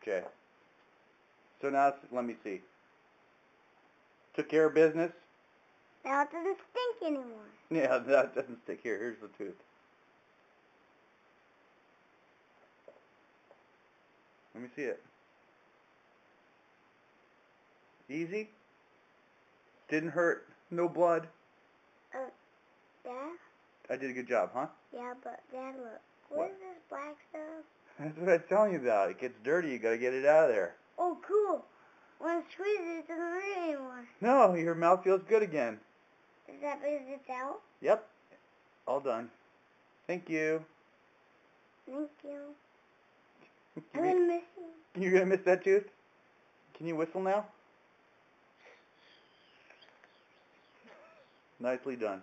Okay. So now, let me see. Took care of business? Now it doesn't stink anymore. Yeah, that doesn't stick here. Here's the tooth. Let me see it. Easy? Didn't hurt. No blood. Dad? I did a good job, huh? Yeah, but Dad, look. What? What is this black stuff? That's what I'm telling you about. It gets dirty. You gotta get it out of there. Oh, cool. When I squeeze it, it doesn't hurt anymore. No, your mouth feels good again. Is that because it's out? Yep. All done. Thank you. Thank you. I'm gonna miss you. You're gonna miss that tooth? Can you whistle now? Nicely done.